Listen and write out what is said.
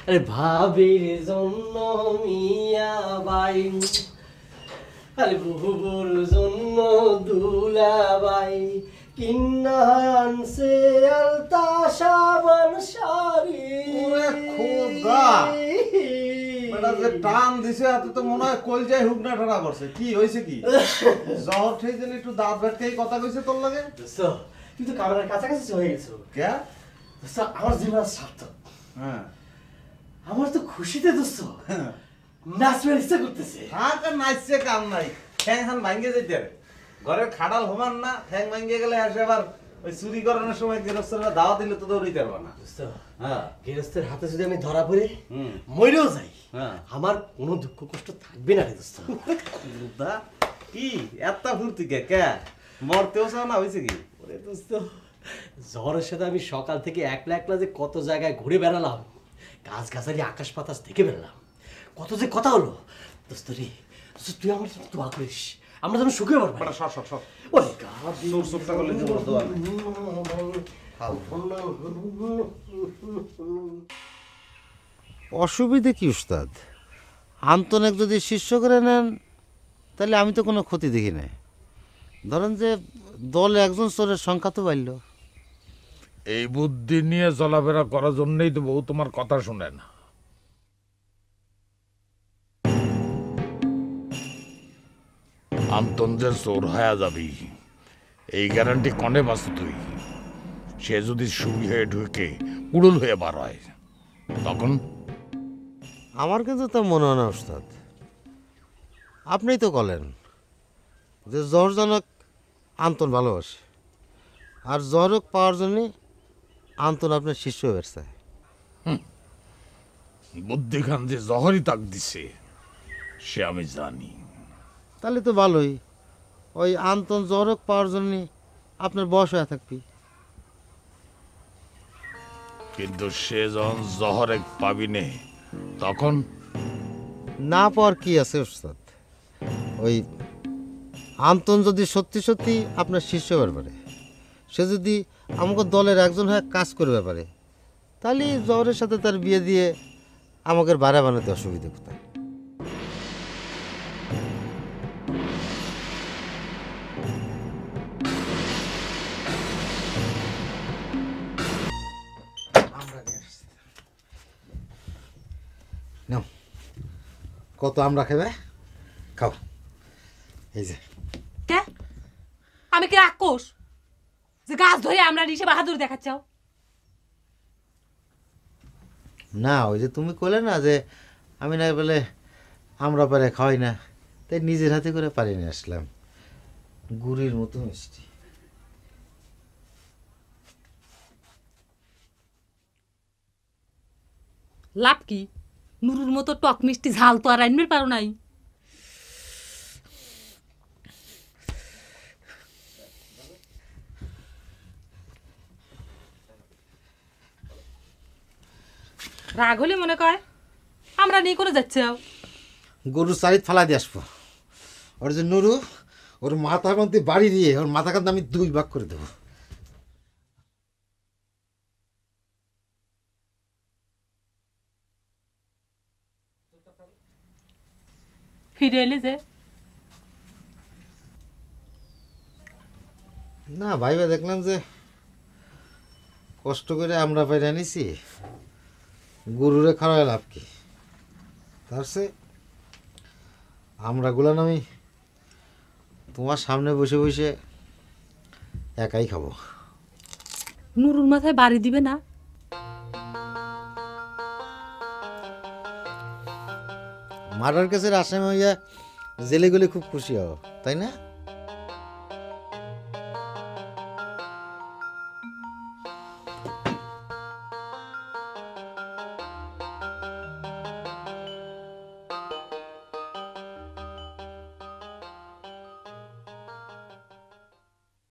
আরে ভাবির জন্য মিয়া বাই, আরে বুবুর জন্য দুলাবাই কিন্না আনছে আলতা সাবান শাড়ি। ওরে খোদা, এটা যে টান দিছে এত তো মনে হয় কলজায় হুকনা ঠাড়া করছে। কি হয়েছে কি? জ্বর ঠেকেছিল একটু দাঁত ব্যাটকেই কথা কইছে তোর লাগে। দোস্ত তুই তো কামরার কাছাকাছি হয়ে গেছো। কে? দোস্ত আমার জীবন সার্থক। হ্যাঁ, আমার তো খুশিতে দোস্ত নাচবার ইচ্ছা করতেছে। হাতে নাচছে কাম নাই, ঠ্যাং হান ভাঙ্গে যেতে ঘরের খাটাল হমান না, ঠ্যাং ভাঙ্গে গেলে আসে আবার ওই চুরি করানোর সময় গৃহস্থরা দাওয়া দিলে তো দৌড়িতে পারবা না। দোস্ত গৃহস্থের হাতে যদি আমি ধরা পড়ে মরেও যাই, আমার কোনো দুঃখ কষ্ট থাকবে না রে দোস্ত। কি এত ফুর্তি কে কে মরতেও চাও না? হয়েছে কি? ওরে দোস্ত, জ্বরের সাথে আমি সকাল থেকে একলা একলা যে কত জায়গায় ঘুরে বেড়ালাম, গাছ গাছালি আকাশ বাতাস থেকে বেড়ালাম, কত যে কথা হলো দোস্ত রে। তুই আমার জন্য দোয়া করিস, আমরা যেন সুখে পারবো। ওরে অসুবিধে কি উস্তাদ? আন্তনেক যদি শিষ্য করে নেন তাহলে আমি তো কোনো ক্ষতি দেখি না। ধরেন যে দলে একজন চোরের সংখ্যা তো বাড়ল। এই বুদ্ধি নিয়ে চলাফেরা করার জন্যই তো বউ তোমার কথা শুনে না। আন্তন যে চোর হয়ে যাবি এই গ্যারান্টি কনে পাস তুই? সে যদি সুই হয়ে ঢুকে কুড়ুল হয়ে বার হয় তখন? আমার কিন্তু তা মনে হয় না উস্তাদ। আপনিই তো বলেন যে জ্বরজনক আন্তন ভালোবাসে, আর জ্বরক পাওয়ার জন্যে আন্তন আপনার শিষ্য হয়ে চায়। বুদ্ধি খান যে জহরই তাক দিছে সে আমি জানি। তাহলে তো ভালোই, ওই আন্তন জ্বরক পাওয়ার জন্যে আপনার বয়স হয়ে থাকবি। কিন্তু সে যখন জহরে পাবি নে তখন? না পাওয়ার কি আছে উস্তাদ? ওই আন্তন যদি সত্যি সত্যি আপনার শিষ্য ব্যাপারে, সে যদি আমাকে দলের একজন হয়ে কাজ করবে পারে, তাহলে জ্বরের সাথে তার বিয়ে দিয়ে আমাকে বাড়া বানাতে অসুবিধা কোথায়? কত আমরা খাবে? খাও, এই যে। কে? আমি কি রাক্ষস যে গাছ ধরে আমরা রিসে বাহাদুর দেখাচ্ছাও? না, ওই যে তুমি কইলে না যে আমি না বলে আমরা পারে খাওয়াই না, তাই নিজের হাতে করে পারি নিয়ে আসলাম। গুড়ির মতো মিষ্টি। লাভ কি? নুরুর মতো টক মিষ্টি ঝাল তো আর আনবে পারো নাই। রাগ হলে মনে কয় আমরা নিয়ে করে যাচ্ছে। গরুর চারিত ফালা দিয়ে আসবো। ওর যে নুরু, ওর মাথা কান্তি বাড়ি দিয়ে ওর মাথা কান্তি আমি 2 ভাগ করে দেবো। ফিরে এলে যে না ভাইবা দেখলাম যে কষ্ট করে আমরা বাইরে আনিছি, গরুরে খাওয়ায় লাভ কি? তার সে আমরা গুলান আমি তোমার সামনে বসে বসে একাই খাবো। নুরুর মাথায় বাড়ি দিবে না? মার্ডার কেসের আসামি হইয়া জেলে গেলে খুব খুশি হও, তাই না?